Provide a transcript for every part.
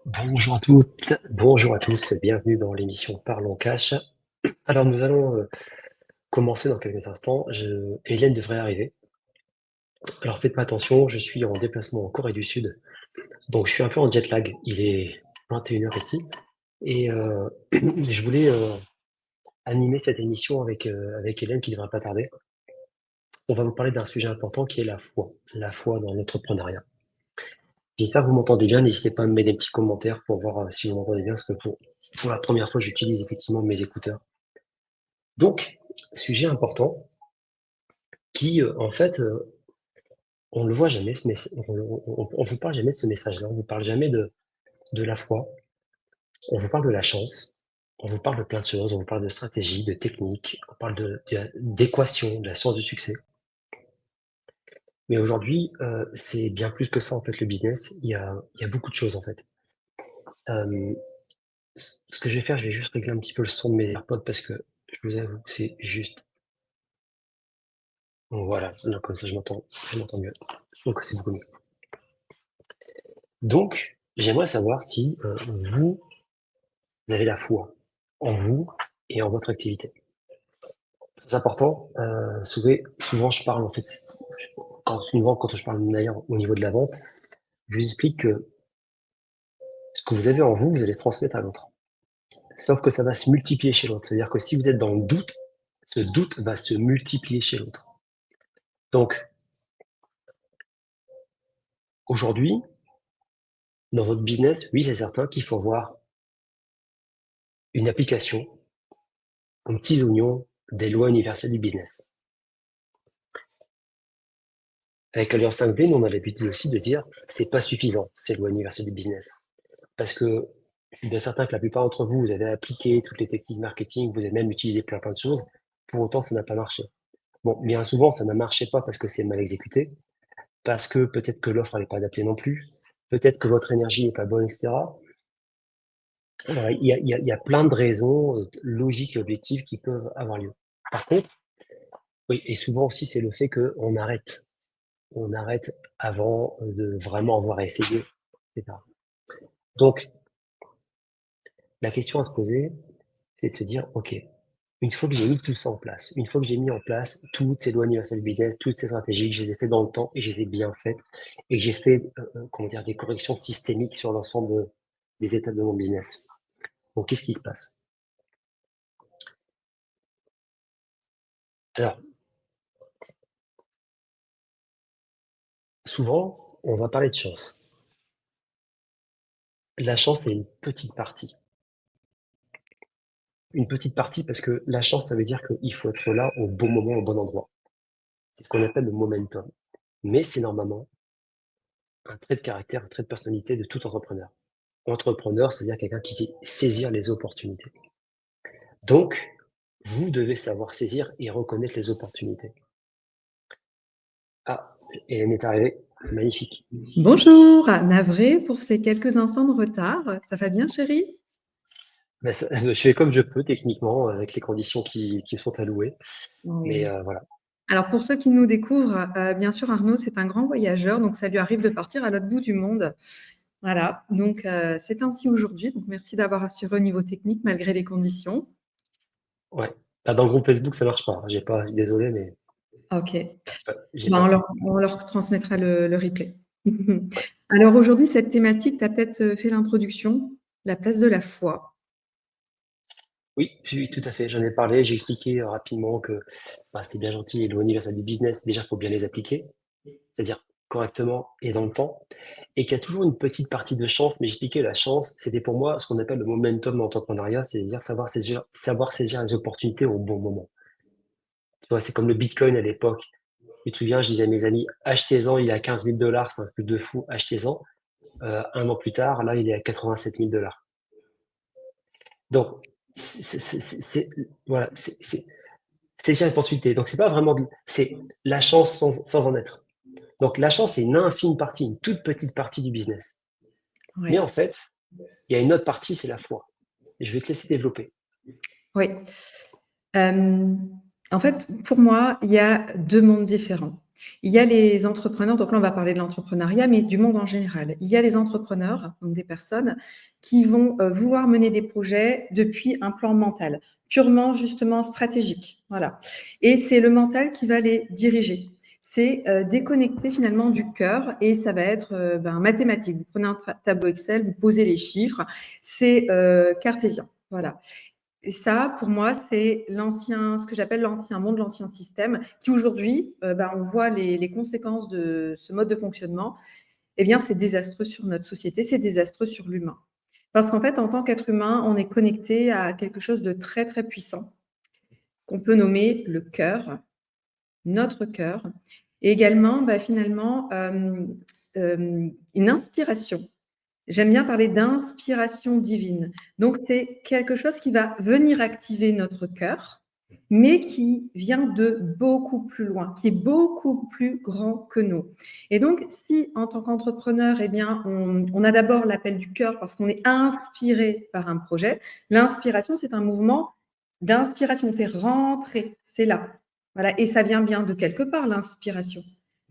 Bonjour à toutes, bonjour à tous, bienvenue dans l'émission Parlons Cash. Alors nous allons commencer dans quelques instants. Hélène devrait arriver. Alors faites pas attention, je suis en déplacement en Corée du Sud, donc je suis un peu en jet lag. Il est 21 heures ici et je voulais animer cette émission avec Hélène qui ne devrait pas tarder. On va vous parler d'un sujet important qui est la foi dans l'entrepreneuriat. J'espère que vous m'entendez bien. N'hésitez pas à me mettre des petits commentaires pour voir si vous m'entendez bien, parce que pour la première fois, j'utilise effectivement mes écouteurs. Donc, sujet important qui, en fait, on le voit jamais, on vous parle jamais de ce message-là, on vous parle jamais de la foi, on vous parle de la chance, on vous parle de plein de choses, on vous parle de stratégie, de technique, on parle d'équation, de la science du succès. Mais aujourd'hui, c'est bien plus que ça, en fait, le business. Il y a beaucoup de choses, en fait. Euh, Ce que je vais faire, je vais juste régler un petit peu le son de mes AirPods parce que je vous avoue, c'est juste. Bon, voilà, là, comme ça je m'entends mieux. Je trouve que c'est beaucoup mieux. Donc, j'aimerais savoir si vous avez la foi en vous et en votre activité. C'est important. Souvent, je parle en fait, quand je parle d'ailleurs au niveau de la vente, je vous explique que ce que vous avez en vous, vous allez transmettre à l'autre. Sauf que ça va se multiplier chez l'autre. C'est-à-dire que si vous êtes dans le doute, ce doute va se multiplier chez l'autre. Donc, aujourd'hui, dans votre business, oui, c'est certain qu'il faut avoir une application, un petit oignon des lois universelles du business. Avec Alliance 5D, nous, on a l'habitude aussi de dire c'est pas suffisant, ces lois universelles du business. Parce que je suis bien certain que la plupart d'entre vous, vous avez appliqué toutes les techniques marketing, vous avez même utilisé plein de choses. Pour autant, ça n'a pas marché. Bon, bien souvent, ça n'a marché pas parce que c'est mal exécuté, parce que peut-être que l'offre n'est pas adaptée non plus, peut-être que votre énergie n'est pas bonne, etc. Alors, il y a plein de raisons logiques et objectives qui peuvent avoir lieu. Par contre, oui, et souvent aussi, c'est le fait qu'on arrête. On arrête avant de vraiment avoir essayé, etc. Donc, la question à se poser, c'est de se dire, OK, une fois que j'ai mis tout ça en place, une fois que j'ai mis en place toutes ces lois universelles du business, toutes ces stratégies, que je les ai faites dans le temps et je les ai bien faites, et que j'ai fait, comment dire, des corrections systémiques sur l'ensemble des étapes de mon business. Donc, qu'est-ce qui se passe? Alors, souvent, on va parler de chance. La chance, c'est une petite partie. Une petite partie parce que la chance, ça veut dire qu'il faut être là au bon moment, au bon endroit. C'est ce qu'on appelle le momentum. Mais c'est normalement un trait de caractère, un trait de personnalité de tout entrepreneur. Entrepreneur, c'est-à-dire quelqu'un qui sait saisir les opportunités. Donc, vous devez savoir saisir et reconnaître les opportunités. Ah, Hélène est arrivée. Magnifique. Bonjour, navré pour ces quelques instants de retard. Ça va bien, chérie? Ben, je fais comme je peux techniquement avec les conditions qui me sont allouées. Mais Oui. voilà. Alors, pour ceux qui nous découvrent, bien sûr, Arnaud, c'est un grand voyageur, donc ça lui arrive de partir à l'autre bout du monde. Voilà, donc c'est ainsi aujourd'hui. Donc, merci d'avoir assuré au niveau technique malgré les conditions. Ouais. Là, dans le groupe Facebook, ça marche pas. J'ai pas, désolé, mais Ok, j'ai ben, pas pu. on leur transmettra le replay. Alors, aujourd'hui, cette thématique, tu as peut-être fait l'introduction, la place de la foi. Oui, oui, tout à fait. J'en ai parlé. J'ai expliqué rapidement que bah, c'est bien gentil les lois universelles du business. Déjà, il faut bien les appliquer, c'est-à-dire correctement et dans le temps. Et qu'il y a toujours une petite partie de chance. Mais j'expliquais la chance, c'était pour moi ce qu'on appelle le momentum dans l'entrepreneuriat, c'est-à-dire savoir saisir les opportunités au bon moment. Tu vois, c'est comme le Bitcoin à l'époque. Tu te souviens, je disais à mes amis, achetez-en, il est à 15 000 dollars, c'est un truc de fou, achetez-en. Un an plus tard, là, il est à 87 000 dollars. Donc, voilà, c'est déjà l'opportunité. Donc, c'est pas vraiment, c'est la chance sans en être. Donc, la chance, c'est une infime partie, une toute petite partie du business. Mais Oui. en fait, il y a une autre partie, c'est la foi. Et je vais te laisser développer. Oui. En fait, pour moi, il y a deux mondes différents. Il y a les entrepreneurs, donc là, on va parler de l'entrepreneuriat, mais du monde en général. Il y a les entrepreneurs, donc des personnes qui vont vouloir mener des projets depuis un plan mental, purement justement stratégique. Voilà. Et c'est le mental qui va les diriger. C'est déconnecté finalement du cœur et ça va être mathématique. Vous prenez un tableau Excel, vous posez les chiffres, c'est cartésien. Voilà. Et ça, pour moi, c'est ce que j'appelle l'ancien monde, l'ancien système, qui aujourd'hui, on voit les conséquences de ce mode de fonctionnement. Eh bien, c'est désastreux sur notre société, c'est désastreux sur l'humain. Parce qu'en fait, en tant qu'être humain, on est connecté à quelque chose de très, très puissant, qu'on peut nommer le cœur, notre cœur, et également, finalement, une inspiration. J'aime bien parler d'inspiration divine. Donc, c'est quelque chose qui va venir activer notre cœur, mais qui vient de beaucoup plus loin, qui est beaucoup plus grand que nous. Et donc, si en tant qu'entrepreneur, eh bien, on a d'abord l'appel du cœur parce qu'on est inspiré par un projet, l'inspiration, c'est un mouvement d'inspiration. On fait rentrer, c'est là. Voilà. Et ça vient bien de quelque part, l'inspiration.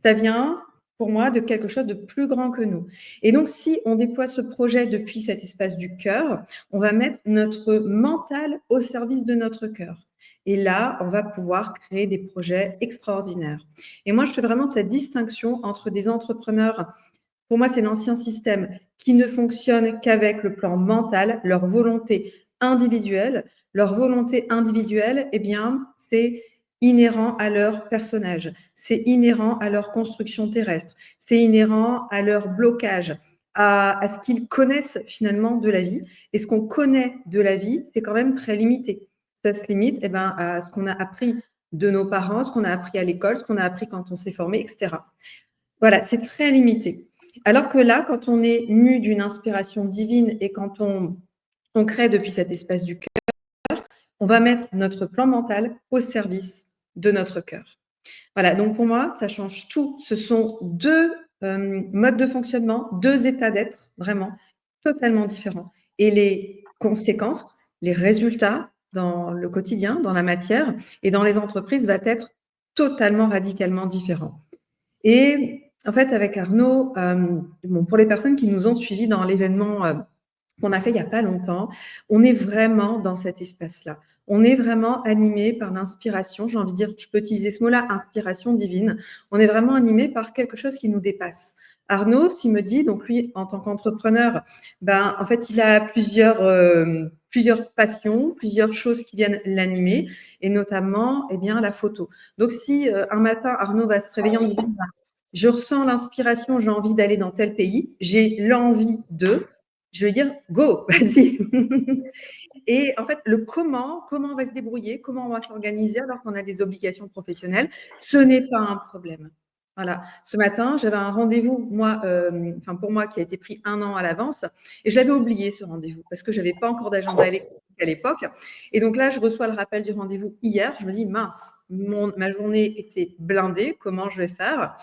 Ça vient, pour moi, de quelque chose de plus grand que nous. Et donc, si on déploie ce projet depuis cet espace du cœur, on va mettre notre mental au service de notre cœur. Et là, on va pouvoir créer des projets extraordinaires. Et moi, je fais vraiment cette distinction entre des entrepreneurs. Pour moi, c'est l'ancien système qui ne fonctionne qu'avec le plan mental, leur volonté individuelle. Leur volonté individuelle, eh bien, c'est inhérent à leur personnage, c'est inhérent à leur construction terrestre, c'est inhérent à leur blocage, à ce qu'ils connaissent finalement de la vie. Et ce qu'on connaît de la vie, c'est quand même très limité. Ça se limite à ce qu'on a appris de nos parents, ce qu'on a appris à l'école, ce qu'on a appris quand on s'est formé, etc. Voilà, c'est très limité. Alors que là, quand on est mu d'une inspiration divine et quand on crée depuis cet espace du cœur, on va mettre notre plan mental au service de notre cœur. Voilà, donc pour moi, ça change tout. Ce sont deux modes de fonctionnement, deux états d'être vraiment totalement différents. Et les conséquences, les résultats dans le quotidien, dans la matière et dans les entreprises va être totalement, radicalement différent. Et en fait, avec Arnaud, pour les personnes qui nous ont suivis dans l'événement qu'on a fait il n'y a pas longtemps, on est vraiment dans cet espace-là. On est vraiment animé par l'inspiration, j'ai envie de dire, je peux utiliser ce mot-là, inspiration divine. On est vraiment animé par quelque chose qui nous dépasse. Arnaud, s'il me dit, donc lui, en tant qu'entrepreneur, en fait, il a plusieurs passions, plusieurs choses qui viennent l'animer, et notamment, eh bien, la photo. Donc, si un matin, Arnaud va se réveiller en disant, je ressens l'inspiration, j'ai envie d'aller dans tel pays, j'ai l'envie de, je vais dire, go, vas-y. Et en fait, le comment on va se débrouiller, comment on va s'organiser alors qu'on a des obligations professionnelles, ce n'est pas un problème. Voilà. Ce matin, j'avais un rendez-vous, pour moi, qui a été pris 1 an à l'avance, et je l'avais oublié, ce rendez-vous, parce que je n'avais pas encore d'agenda à l'époque. Et donc là, je reçois le rappel du rendez-vous hier. Je me dis, mince, ma journée était blindée, comment je vais faire?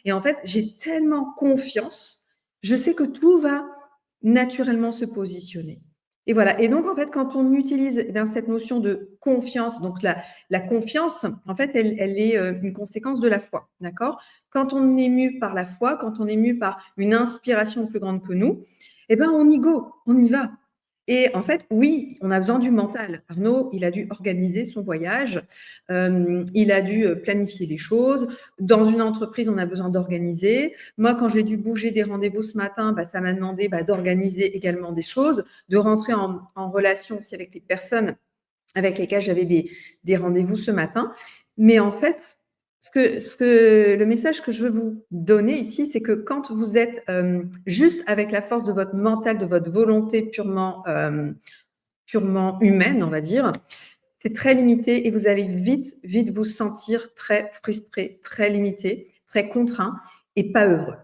Et en fait, j'ai tellement confiance, je sais que tout va naturellement se positionner. Et voilà. Et donc, en fait, quand on utilise cette notion de confiance, donc la confiance, en fait, elle est une conséquence de la foi. D'accord? Quand on est mu par la foi, quand on est mu par une inspiration plus grande que nous, eh ben, on y go, on y va. Et en fait, oui, on a besoin du mental. Arnaud, il a dû organiser son voyage, il a dû planifier les choses. Dans une entreprise, on a besoin d'organiser. Moi, quand j'ai dû bouger des rendez-vous ce matin, ça m'a demandé d'organiser également des choses, de rentrer en relation aussi avec les personnes avec lesquelles j'avais des rendez-vous ce matin. Mais en fait, le message que je veux vous donner ici, c'est que quand vous êtes juste avec la force de votre mental, de votre volonté purement humaine, on va dire, c'est très limité et vous allez vite vous sentir très frustré, très limité, très contraint et pas heureux.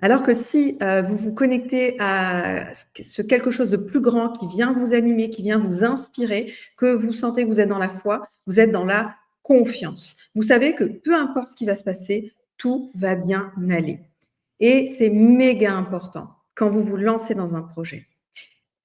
Alors que si vous vous connectez à ce quelque chose de plus grand qui vient vous animer, qui vient vous inspirer, que vous sentez que vous êtes dans la foi, vous êtes dans la confiance. Vous savez que peu importe ce qui va se passer, tout va bien aller. Et c'est méga important quand vous vous lancez dans un projet.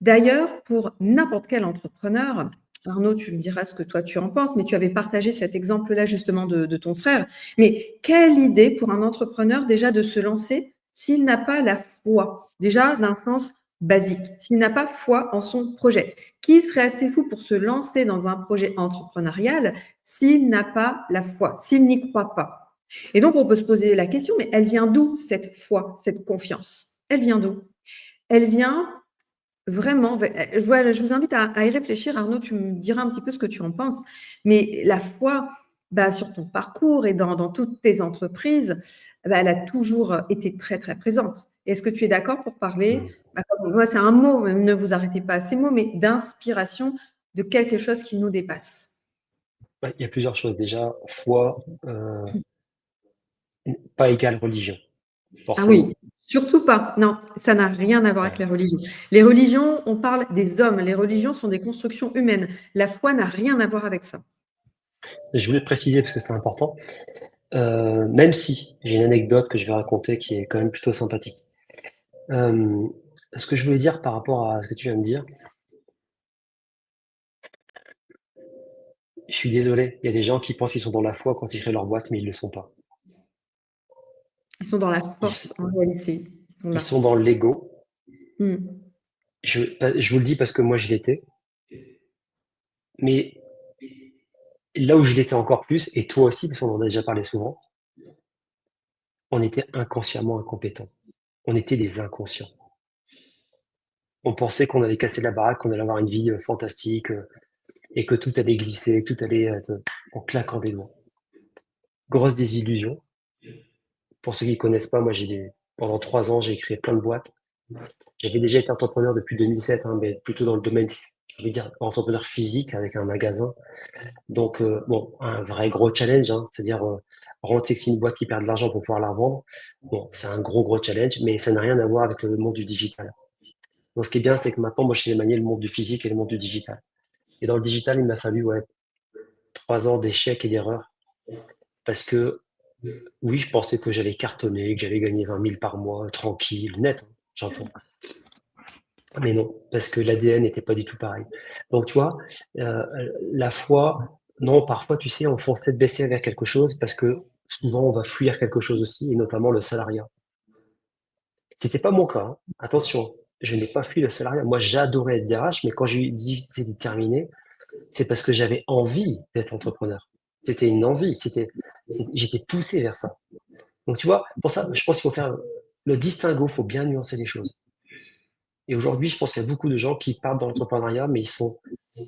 D'ailleurs, pour n'importe quel entrepreneur, Arnaud, tu me diras ce que toi tu en penses, mais tu avais partagé cet exemple-là justement de ton frère. Mais quelle idée pour un entrepreneur déjà de se lancer s'il n'a pas la foi, déjà d'un sens basique, s'il n'a pas foi en son projet. Qui serait assez fou pour se lancer dans un projet entrepreneurial s'il n'a pas la foi, s'il n'y croit pas? Et donc on peut se poser la question, mais elle vient d'où cette foi, cette confiance? Elle vient d'où? Elle vient vraiment, voilà, je vous invite à y réfléchir. Arnaud, tu me diras un petit peu ce que tu en penses. Mais la foi, bah, sur ton parcours et dans toutes tes entreprises, bah, elle a toujours été très, très présente. Est-ce que tu es d'accord pour parler, Mm. bah, moi, c'est un mot, mais ne vous arrêtez pas à ces mots, mais d'inspiration de quelque chose qui nous dépasse? Ouais, il y a plusieurs choses. Déjà, foi, pas égale religion, Ah oui, forcément. surtout pas. Non, ça n'a rien à voir avec Ouais. les religions. Les religions, on parle des hommes. Les religions sont des constructions humaines. La foi n'a rien à voir avec ça. Je voulais préciser parce que c'est important, même si j'ai une anecdote que je vais raconter qui est quand même plutôt sympathique. Ce que je voulais dire par rapport à ce que tu viens de dire, je suis désolé, il y a des gens qui pensent qu'ils sont dans la foi quand ils créent leur boîte, mais ils le sont pas. Ils sont dans la Ils, force, s- en réalité. Ils sont ils là. sont dans l'ego. Mm. Je vous le dis parce que moi je l'étais, mais là où je l'étais encore plus, et toi aussi, parce qu'on en a déjà parlé souvent, on était inconsciemment incompétents. On était des inconscients. On pensait qu'on allait casser la baraque, qu'on allait avoir une vie fantastique, et que tout allait glisser, que tout allait être en claquant des doigts. Grosse désillusion. Pour ceux qui connaissent pas, moi pendant 3 ans, j'ai créé plein de boîtes. J'avais déjà été entrepreneur depuis 2007, hein, mais plutôt dans le domaine, je vais dire, entrepreneur physique avec un magasin. Donc, bon, un vrai gros challenge, hein, c'est-à-dire rendre sexy une boîte qui perd de l'argent pour pouvoir la revendre. Bon, c'est un gros challenge, mais ça n'a rien à voir avec le monde du digital. Donc, ce qui est bien, c'est que maintenant, moi, je sais manier le monde du physique et le monde du digital. Et dans le digital, il m'a fallu, ouais, 3 ans d'échecs et d'erreurs parce que, oui, je pensais que j'allais cartonner, que j'allais gagner 20 000 par mois, tranquille, net, hein, j'entends. Mais non, parce que l'ADN n'était pas du tout pareil. Donc, tu vois, euh, la foi, non, parfois, tu sais, on fonce tête baissée vers quelque chose parce que souvent, on va fuir quelque chose aussi, et notamment le salariat. C'était pas mon cas, hein. Attention, je n'ai pas fui le salariat. Moi, j'adorais être DRH, mais quand j'ai dit que c'était terminé, c'est parce que j'avais envie d'être entrepreneur. C'était une envie, j'étais poussé vers ça. Donc, tu vois, pour ça, je pense qu'il faut faire le distinguo, il faut bien nuancer les choses. Et aujourd'hui, je pense qu'il y a beaucoup de gens qui partent dans l'entrepreneuriat, mais ils sont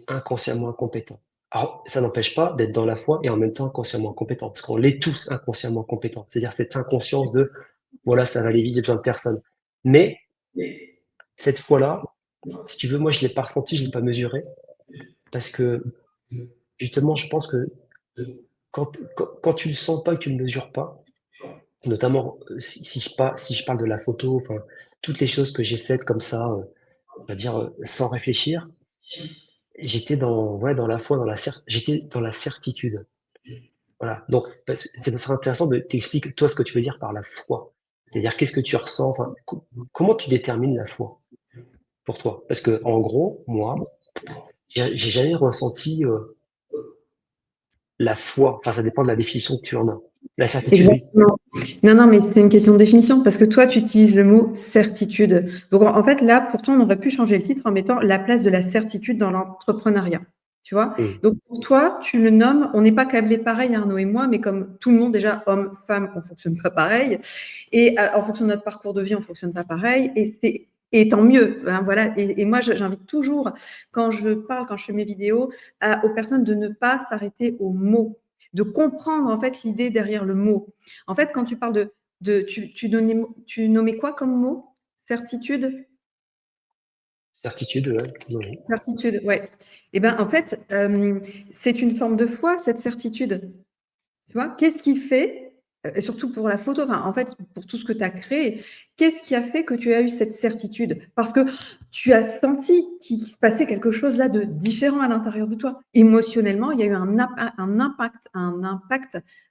inconsciemment incompétents. Alors, ça n'empêche pas d'être dans la foi et en même temps inconsciemment incompétent, parce qu'on l'est tous inconsciemment compétents. C'est-à-dire cette inconscience de, voilà, ça va aller vite, j'ai besoin de personne. Mais cette foi-là, si tu veux, moi, je l'ai pas ressenti, je l'ai pas mesuré, parce que justement, je pense que quand tu le sens pas, que tu le mesures pas, notamment si je parle de la photo, enfin, toutes les choses que j'ai faites comme ça, on va dire, sans réfléchir, j'étais dans, ouais, dans la foi, j'étais dans la certitude. Voilà. Donc, ça serait intéressant de t'expliquer, toi, ce que tu veux dire par la foi. C'est-à-dire, qu'est-ce que tu ressens, enfin, comment tu détermines la foi pour toi? Parce que, en gros, moi, j'ai jamais ressenti la foi. Enfin, ça dépend de la définition que tu en as. La certitude, oui. Exactement. Non, non, mais c'est une question de définition parce que toi, tu utilises le mot certitude. Donc, en fait, là, pourtant, on aurait pu changer le titre en mettant la place de la certitude dans l'entrepreneuriat. Tu vois? Mm. Donc, pour toi, tu le nommes, on n'est pas câblés pareil, Arnaud et moi, mais comme tout le monde, déjà, homme, femme, on ne fonctionne pas pareil. Et en fonction de notre parcours de vie, on ne fonctionne pas pareil. Et tant mieux. Hein, voilà. Et moi, j'invite toujours, quand je parle, quand je fais mes vidéos, aux personnes de ne pas s'arrêter aux mots, de comprendre en fait l'idée derrière le mot. En fait, quand tu parles tu nommais quoi comme mot? Certitude? Certitude, ouais. Oui. Certitude, ouais. Et ben en fait, c'est une forme de foi, cette certitude. Tu vois? Qu'est-ce qui fait, et surtout pour la photo, enfin, en fait, pour tout ce que tu as créé, qu'est-ce qui a fait que tu as eu cette certitude? Parce que tu as senti qu'il se passait quelque chose là de différent à l'intérieur de toi. Émotionnellement, il y a eu un impact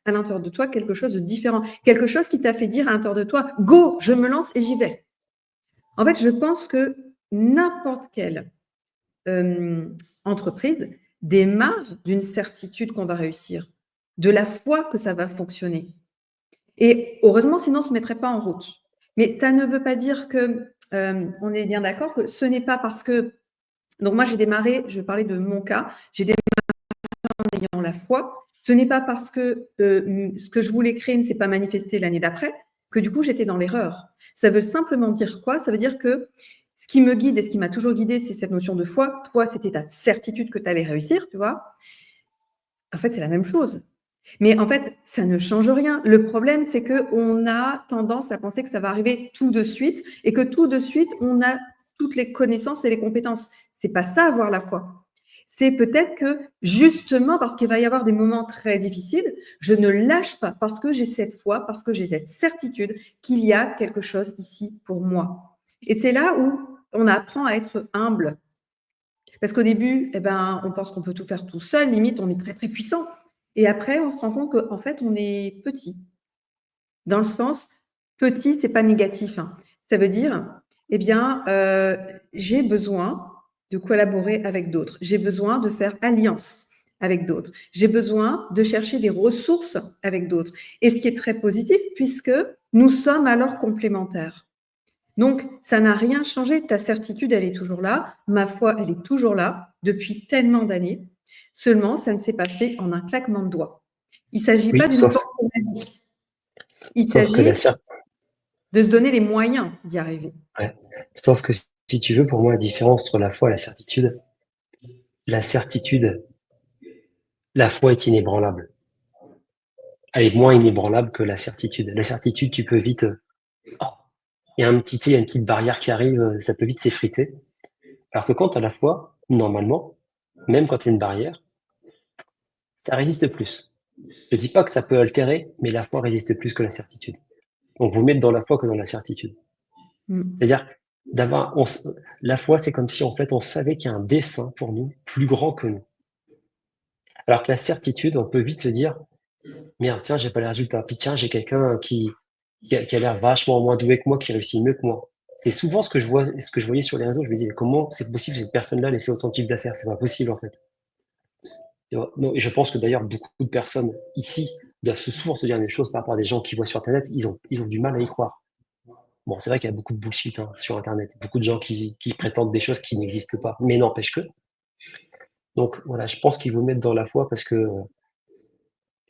à l'intérieur de toi, quelque chose de différent. Quelque chose qui t'a fait dire à l'intérieur de toi: «Go, je me lance et j'y vais». En fait, je pense que n'importe quelle entreprise, démarre d'une certitude qu'on va réussir, de la foi que ça va fonctionner. Et heureusement, sinon, on ne se mettrait pas en route. Mais ça ne veut pas dire que, on est bien d'accord que ce n'est pas parce que... Donc moi, j'ai démarré, je vais parler de mon cas, j'ai démarré en ayant la foi. Ce n'est pas parce que ce que je voulais créer ne s'est pas manifesté l'année d'après que du coup, j'étais dans l'erreur. Ça veut simplement dire quoi? Ça veut dire que ce qui me guide et ce qui m'a toujours guidé, c'est cette notion de foi. Toi, c'était ta certitude que tu allais réussir, tu vois. En fait, c'est la même chose. Mais en fait, ça ne change rien. Le problème, c'est qu'on a tendance à penser que ça va arriver tout de suite et que tout de suite, on a toutes les connaissances et les compétences. C'est pas ça, avoir la foi. C'est peut-être que justement parce qu'il va y avoir des moments très difficiles, je ne lâche pas parce que j'ai cette foi, parce que j'ai cette certitude qu'il y a quelque chose ici pour moi. Et c'est là où on apprend à être humble. Parce qu'au début, on pense qu'on peut tout faire tout seul, limite, on est très, très puissant. Et après, on se rend compte qu'en fait, on est petit. Dans le sens, petit, c'est pas négatif. Hein. Ça veut dire, j'ai besoin de collaborer avec d'autres. J'ai besoin de faire alliance avec d'autres. J'ai besoin de chercher des ressources avec d'autres. Et ce qui est très positif, puisque nous sommes alors complémentaires. Donc, ça n'a rien changé. Ta certitude, elle est toujours là. Ma foi, elle est toujours là depuis tellement d'années. Seulement, ça ne s'est pas fait en un claquement de doigts. Il ne s'agit Oui, pas d'une force magique. Il sauf que s'agit de se donner les moyens d'y arriver. ouais. Sauf que si tu veux, pour moi, la différence entre la foi et la certitude, la foi est inébranlable. Elle est moins inébranlable que la certitude. La certitude, tu peux vite, oh, il y a une petite barrière qui arrive, ça peut vite s'effriter. Alors que quand tu as la foi, normalement, même quand il y a une barrière, ça résiste plus. Je dis pas que ça peut altérer, mais la foi résiste plus que la certitude. Donc, vous mettre dans la foi que dans la certitude. C'est-à-dire, la foi, c'est comme si, en fait, on savait qu'il y a un dessein pour nous plus grand que nous. Alors que la certitude, on peut vite se dire, merde, tiens, j'ai pas les résultats. Puis tiens, j'ai quelqu'un qui a l'air vachement moins doué que moi, qui réussit mieux que moi. C'est souvent ce que je voyais sur les réseaux. Je me disais, comment c'est possible que cette personne-là ait fait autant de chiffre d'affaires? C'est pas possible, en fait. Non, et je pense que d'ailleurs, beaucoup de personnes ici doivent souvent se dire des choses par rapport à des gens qui voient sur Internet. Ils ont du mal à y croire. Bon, c'est vrai qu'il y a beaucoup de bullshit sur Internet. Beaucoup de gens qui prétendent des choses qui n'existent pas. Mais n'empêche que. Donc voilà, je pense qu'il vaut mettre dans la foi parce que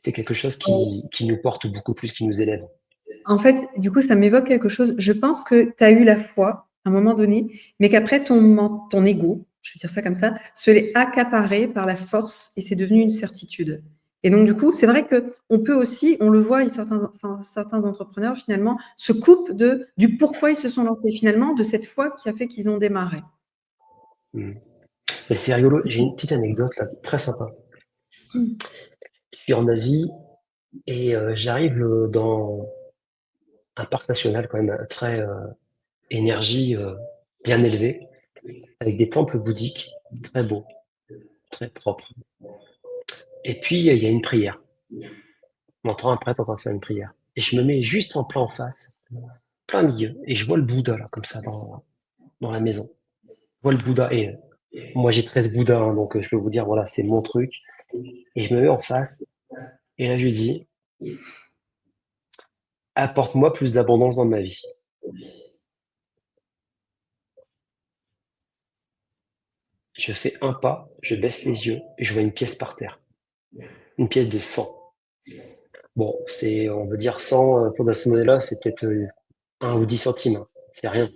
c'est quelque chose qui nous porte beaucoup plus, qui nous élève. En fait, du coup, ça m'évoque quelque chose. Je pense que tu as eu la foi à un moment donné, mais qu'après, ton ego, je vais dire ça comme ça, se l'est accaparé par la force et c'est devenu une certitude. Et donc, du coup, c'est vrai qu'on peut aussi, on le voit, certains entrepreneurs, finalement, se coupent du pourquoi ils se sont lancés, finalement, de cette foi qui a fait qu'ils ont démarré. Et c'est rigolo, j'ai une petite anecdote là, très sympa. Je suis en Asie et j'arrive dans un parc national quand même très énergie bien élevée, avec des temples bouddhiques très beaux, très propres. Et puis il y a une prière. On entend un prêtre en train de faire une prière. Et je me mets juste en plein en face, plein milieu, et je vois le Bouddha là, comme ça, dans la maison. Je vois le Bouddha, et moi j'ai 13 Bouddhas, donc je peux vous dire, voilà, c'est mon truc. Et je me mets en face, et là je lui dis, apporte-moi plus d'abondance dans ma vie. Je fais un pas, je baisse les yeux, et je vois une pièce par terre. Une pièce de 100. Bon, on veut dire 100, pour dans ce modèle-là, c'est peut-être 1 ou 10 centimes. Hein. C'est rien.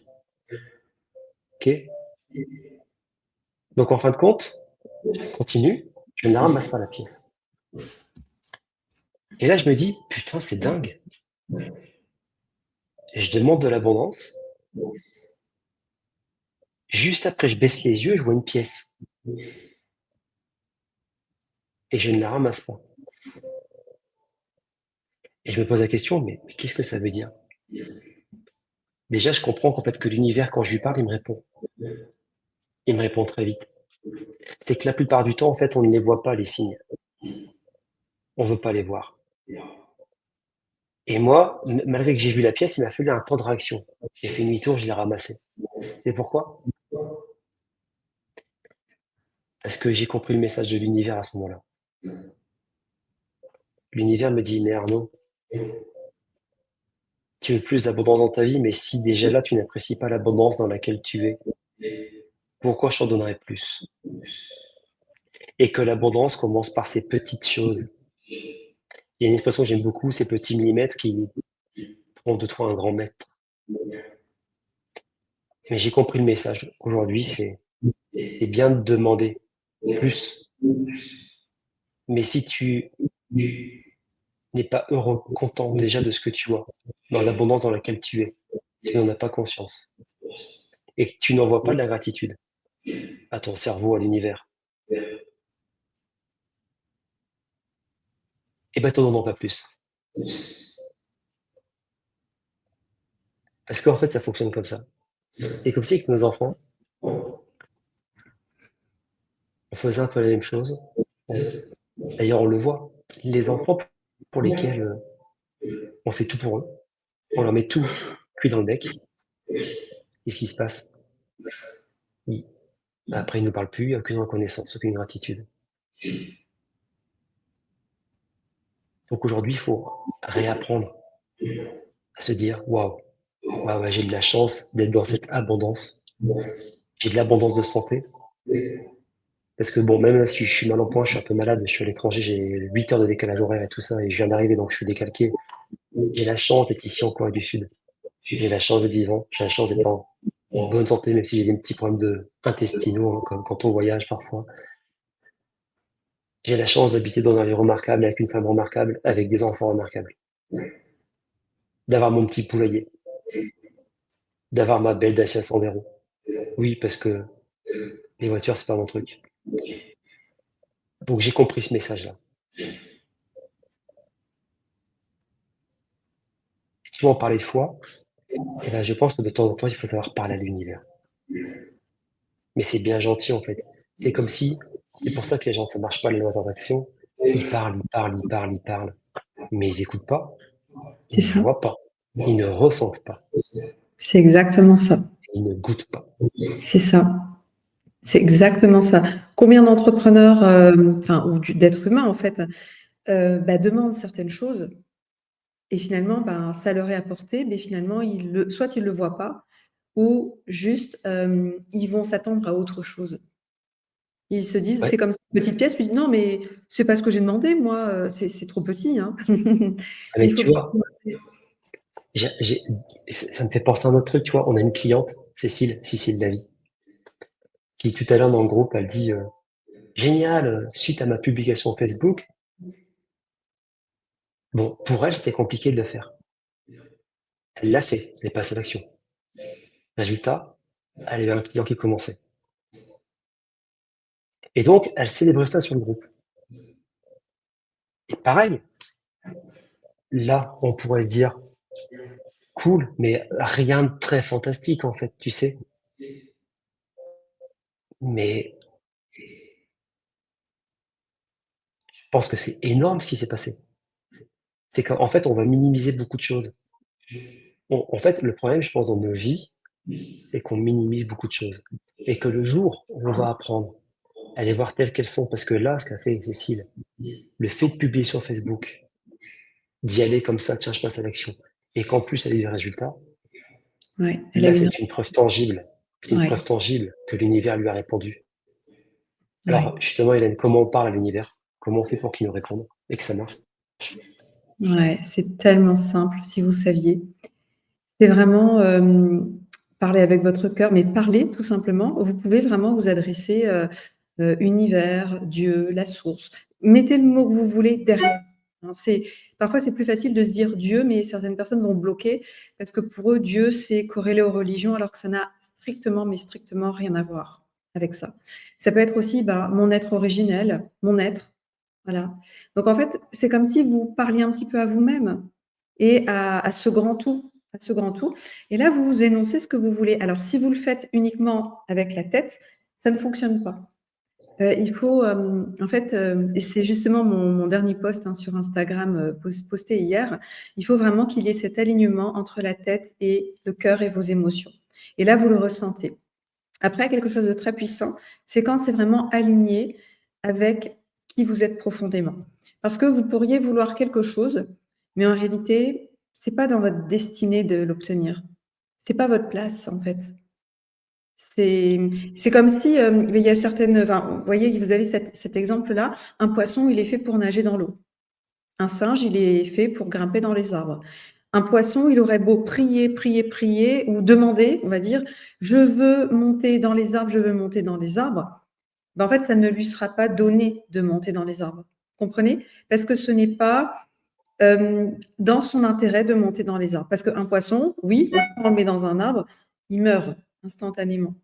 Ok. Donc en fin de compte, je continue, je ne ramasse pas la pièce. Et là, je me dis, putain, c'est dingue. Et je demande de l'abondance. Juste après, je baisse les yeux et je vois une pièce. Et je ne la ramasse pas. Et je me pose la question, mais qu'est-ce que ça veut dire? Déjà, je comprends qu'en fait, que l'univers, quand je lui parle, il me répond. Il me répond très vite. C'est que la plupart du temps, en fait, on ne les voit pas, les signes. On ne veut pas les voir. Et moi, malgré que j'ai vu la pièce, il m'a fallu un temps de réaction. J'ai fait demi-tour, je l'ai ramassé. C'est pourquoi? Parce que j'ai compris le message de l'univers à ce moment-là. L'univers me dit: «Mais Arnaud, tu veux plus d'abondance dans ta vie, mais si déjà là, tu n'apprécies pas l'abondance dans laquelle tu es, pourquoi je t'en donnerais plus?» Et que l'abondance commence par ces petites choses. Il y a une expression que j'aime beaucoup, ces petits millimètres qui font de toi un grand mètre. Mais j'ai compris le message. Aujourd'hui, c'est bien de demander plus, mais si tu n'es pas heureux, content déjà de ce que tu as, dans l'abondance dans laquelle tu es, tu n'en as pas conscience et que tu n'envoies pas de la gratitude à ton cerveau, à l'univers, et ben, t'en demandes pas plus. Parce qu'en fait, ça fonctionne comme ça. C'est comme si avec nos enfants, on faisait un peu la même chose. D'ailleurs, on le voit. Les enfants pour lesquels, on fait tout pour eux, on leur met tout cuit dans le bec. Qu'est-ce qui se passe? Ils Après, ils nous parlent plus, aucune reconnaissance, aucune gratitude. Donc aujourd'hui, il faut réapprendre à se dire: «Waouh, waouh, ouais, j'ai de la chance d'être dans cette abondance. J'ai de l'abondance de santé». Parce que bon, même si je suis mal en point, je suis un peu malade, je suis à l'étranger, j'ai 8 heures de décalage horaire et tout ça et je viens d'arriver, donc je suis décalqué. J'ai la chance d'être ici en Corée du Sud. J'ai la chance d'être vivant, j'ai la chance d'être en bonne santé, même si j'ai des petits problèmes intestinaux, hein, comme quand on voyage parfois. J'ai la chance d'habiter dans un lieu remarquable, avec une femme remarquable, avec des enfants remarquables. D'avoir mon petit poulailler, d'avoir ma belle Dacia Sandero. Oui, parce que les voitures, c'est pas mon truc. Donc j'ai compris ce message-là. Si tu veux en parler de foi, et ben, je pense que de temps en temps, il faut savoir parler à l'univers. Mais c'est bien gentil, en fait. C'est comme si, c'est pour ça que les gens, ça marche pas, les lois d'attraction. Ils parlent, ils parlent, ils parlent, ils parlent, mais ils écoutent pas, C'est ils ça. voient pas, ils ne ressentent pas, C'est exactement ça. ils ne goûtent pas. C'est ça. C'est exactement ça. Combien d'entrepreneurs, enfin, ou d'êtres humains, en fait, demandent certaines choses et finalement, ça leur est apporté, mais finalement, soit ils le voient pas ou juste, ils vont s'attendre à autre chose. Ils se disent: «C'est Ouais, comme une petite pièce», puis «Non, mais c'est pas ce que j'ai demandé moi, c'est trop petit, hein». Il mais faut tu vois, j'ai ça me fait penser à un autre truc, tu vois? On a une cliente, Cécile Davy, qui tout à l'heure dans le groupe, elle dit, «Génial, suite à ma publication Facebook», bon, pour elle, c'était compliqué de le faire. Elle l'a fait, elle est passée à l'action. Résultat, elle avait un client qui commençait et donc elle célébrait ça sur le groupe et pareil, là, on pourrait se dire: «Cool», mais rien de très fantastique, en fait, tu sais? Mais je pense que c'est énorme ce qui s'est passé. C'est qu'en fait, on va minimiser beaucoup de choses. En fait, le problème, je pense, dans nos vies, c'est qu'on minimise beaucoup de choses et que le jour où on va apprendre à les voir telles qu'elles sont, parce que là, ce qu'a fait Cécile, le fait de publier sur Facebook, d'y aller comme ça, tiens, je passe à l'action, et qu'en plus elle a eu des résultats, ouais, elle a là, une c'est une preuve tangible. C'est une ouais, preuve tangible que l'univers lui a répondu. ouais, Alors, justement, Hélène, comment on parle à l'univers? Comment on fait pour qu'il nous réponde et que ça marche? ouais, c'est tellement simple si vous saviez. C'est vraiment, parler avec votre cœur, mais parler tout simplement. Vous pouvez vraiment vous adresser, univers, Dieu, la source. Mettez le mot que vous voulez derrière, hein. Parfois, c'est plus facile de se dire Dieu, mais certaines personnes vont bloquer parce que pour eux, Dieu, c'est corrélé aux religions alors que ça n'a strictement, mais strictement rien à voir avec ça. Ça peut être aussi, mon être originel, mon être, voilà. Donc en fait, c'est comme si vous parliez un petit peu à vous-même et à ce grand tout, à ce grand tout. Et là, vous vous énoncez ce que vous voulez. Alors, si vous le faites uniquement avec la tête, ça ne fonctionne pas. Il faut, en fait, et c'est justement mon dernier post, hein, sur Instagram, posté hier. Il faut vraiment qu'il y ait cet alignement entre la tête et le cœur et vos émotions. Et là, vous le ressentez. Après, quelque chose de très puissant, c'est quand c'est vraiment aligné avec qui vous êtes profondément. Parce que vous pourriez vouloir quelque chose, mais en réalité, c'est pas dans votre destinée de l'obtenir. C'est pas votre place, en fait. C'est comme si, il y a certaines, enfin, vous voyez, vous avez cet exemple-là, un poisson, il est fait pour nager dans l'eau. Un singe, il est fait pour grimper dans les arbres. Un poisson, il aurait beau prier, prier, prier, ou demander, on va dire, je veux monter dans les arbres, je veux monter dans les arbres. Ben, en fait, ça ne lui sera pas donné de monter dans les arbres. Comprenez? Parce que ce n'est pas dans son intérêt de monter dans les arbres. Parce qu'un poisson, oui, on le met dans un arbre, il meurt instantanément.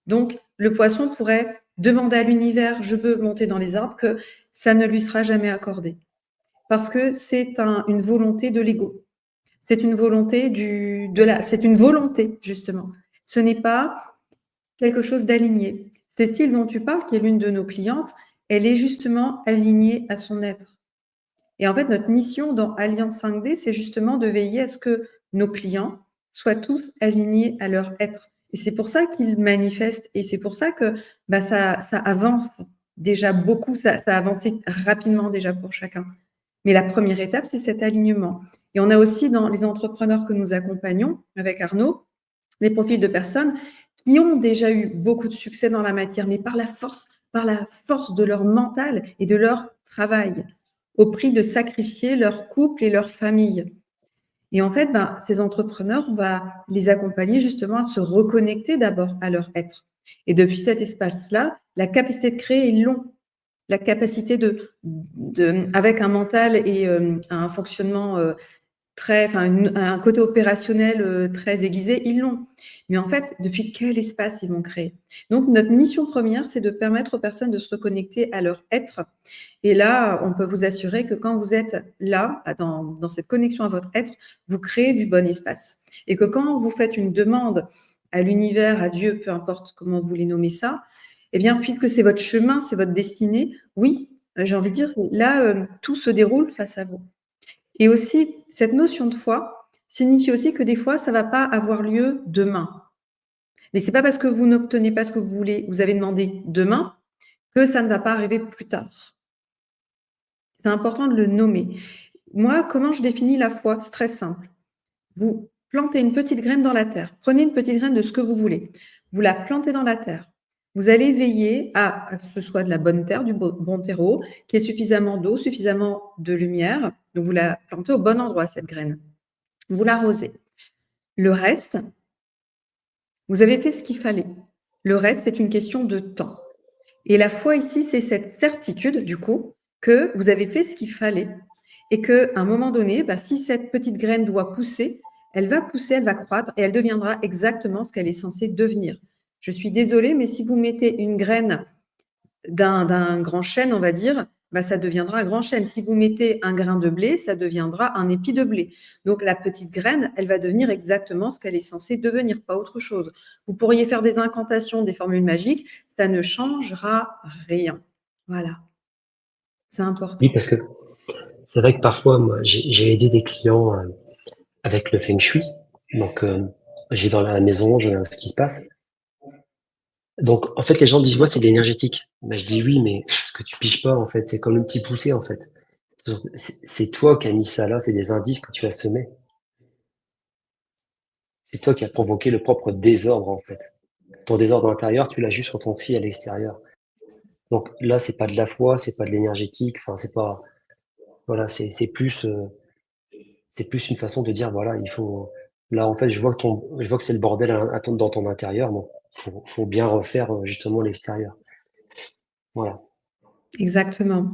Donc, le poisson pourrait demander à l'univers, je veux monter dans les arbres, que ça ne lui sera jamais accordé. Parce que c'est une volonté de l'ego. C'est une volonté c'est une volonté, justement. Ce n'est pas quelque chose d'aligné. Cécile dont tu parles, qui est l'une de nos clientes, elle est justement alignée à son être. Et en fait, notre mission dans Alliance 5D, c'est justement de veiller à ce que nos clients soient tous alignés à leur être. Et c'est pour ça qu'ils manifestent et c'est pour ça que ça avance déjà beaucoup, ça a avancé rapidement déjà pour chacun. Mais la première étape, c'est cet alignement. Et on a aussi dans les entrepreneurs que nous accompagnons avec Arnaud, des profils de personnes qui ont déjà eu beaucoup de succès dans la matière, mais par la force de leur mental et de leur travail, au prix de sacrifier leur couple et leur famille. Et en fait, ces entrepreneurs, on va les accompagner justement à se reconnecter d'abord à leur être. Et depuis cet espace-là, la capacité de créer est long. La capacité avec un mental et un fonctionnement un côté opérationnel très aiguisé, ils l'ont. Mais en fait, depuis quel espace ils vont créer? Donc, notre mission première, c'est de permettre aux personnes de se reconnecter à leur être. Et là, on peut vous assurer que quand vous êtes là, dans cette connexion à votre être, vous créez du bon espace. Et que quand vous faites une demande à l'univers, à Dieu, peu importe comment vous voulez nommer ça, eh bien, puisque c'est votre chemin, c'est votre destinée, oui, j'ai envie de dire, là, tout se déroule face à vous. Et aussi, cette notion de foi signifie aussi que des fois, ça ne va pas avoir lieu demain. Mais ce n'est pas parce que vous n'obtenez pas ce que vous voulez, vous avez demandé demain, que ça ne va pas arriver plus tard. C'est important de le nommer. Moi, comment je définis la foi? C'est très simple. Vous plantez une petite graine dans la terre. Prenez une petite graine de ce que vous voulez. Vous la plantez dans la terre. Vous allez veiller à ce que ce soit de la bonne terre, du bon terreau, qu'il y ait suffisamment d'eau, suffisamment de lumière. Donc, vous la plantez au bon endroit, cette graine. Vous l'arrosez. Le reste, vous avez fait ce qu'il fallait. Le reste, c'est une question de temps. Et la foi ici, c'est cette certitude, du coup, que vous avez fait ce qu'il fallait et qu'à un moment donné, si cette petite graine doit pousser, elle va pousser, elle va croître et elle deviendra exactement ce qu'elle est censée devenir. Je suis désolée, mais si vous mettez une graine d'un grand chêne, on va dire, ça deviendra un grand chêne. Si vous mettez un grain de blé, ça deviendra un épi de blé. Donc, la petite graine, elle va devenir exactement ce qu'elle est censée devenir, pas autre chose. Vous pourriez faire des incantations, des formules magiques, ça ne changera rien. Voilà. C'est Oui, important. parce que c'est vrai que parfois, moi, j'ai aidé des clients avec le feng shui. Donc, j'ai dans la maison, je regarde ce qui se passe. Donc, en fait, les gens disent, ouais, c'est de l'énergétique. Je dis oui, mais ce que tu piges pas, en fait, c'est comme le petit poussé, en fait. C'est toi qui as mis ça là, c'est des indices que tu as semés. C'est toi qui as provoqué le propre désordre, en fait. Ton désordre intérieur, tu l'as juste retranscrit à l'extérieur. Donc là, c'est pas de la foi, c'est pas de l'énergétique, enfin, c'est pas, voilà, c'est plus une façon de dire, voilà, il faut, là, en fait, je vois que c'est le bordel dans ton intérieur, donc faut bien refaire justement l'extérieur. Voilà. Exactement.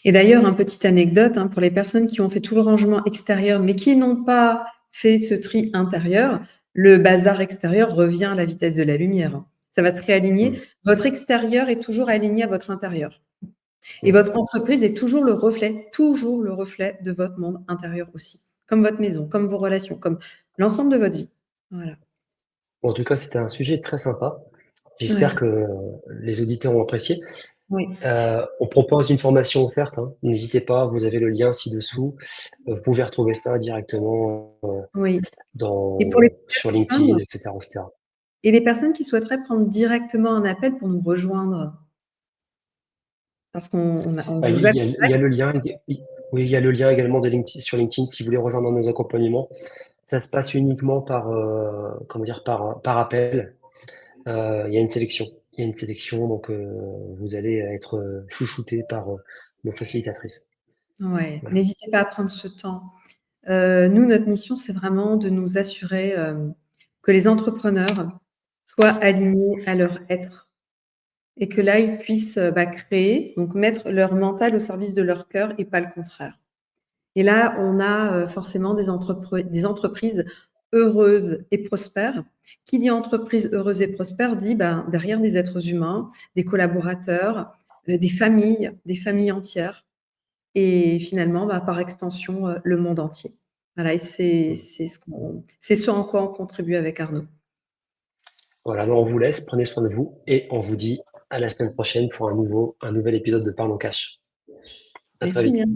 Et d'ailleurs, une petite anecdote pour les personnes qui ont fait tout le rangement extérieur, mais qui n'ont pas fait ce tri intérieur, le bazar extérieur revient à la vitesse de la lumière. Ça va se réaligner. Votre extérieur est toujours aligné à votre intérieur. Et votre entreprise est toujours le reflet de votre monde intérieur aussi, comme votre maison, comme vos relations, comme l'ensemble de votre vie. Voilà. En tout cas, c'était un sujet très sympa. J'espère Ouais. que les auditeurs ont apprécié. Oui. On propose une formation offerte, hein. N'hésitez pas, vous avez le lien ci-dessous. Vous pouvez retrouver ça directement Oui. Et pour les sur LinkedIn, etc., etc. Et les personnes qui souhaiteraient prendre directement un appel pour nous rejoindre, parce qu'on Il vous y a, il y accompagne. a le lien, oui, il y a le lien également de LinkedIn, sur LinkedIn si vous voulez rejoindre nos accompagnements. Ça se passe uniquement par, comment dire, par appel. Il y a une sélection. Il y a une sélection, donc vous allez être chouchouté par nos facilitatrices. Ouais, Voilà. n'hésitez pas à prendre ce temps. Nous, notre mission, c'est vraiment de nous assurer que les entrepreneurs soient alignés à leur être et que là, ils puissent créer, donc mettre leur mental au service de leur cœur et pas le contraire. Et là, on a forcément des entreprises heureuses et prospères. Qui dit entreprise heureuse et prospère dit derrière des êtres humains, des collaborateurs, des familles entières et finalement, par extension, le monde entier. Voilà, et c'est ce en quoi on contribue avec Arnaud. Voilà, donc on vous laisse, prenez soin de vous et on vous dit à la semaine prochaine pour un nouvel épisode de Parlons Cash. À très Merci vite. bien.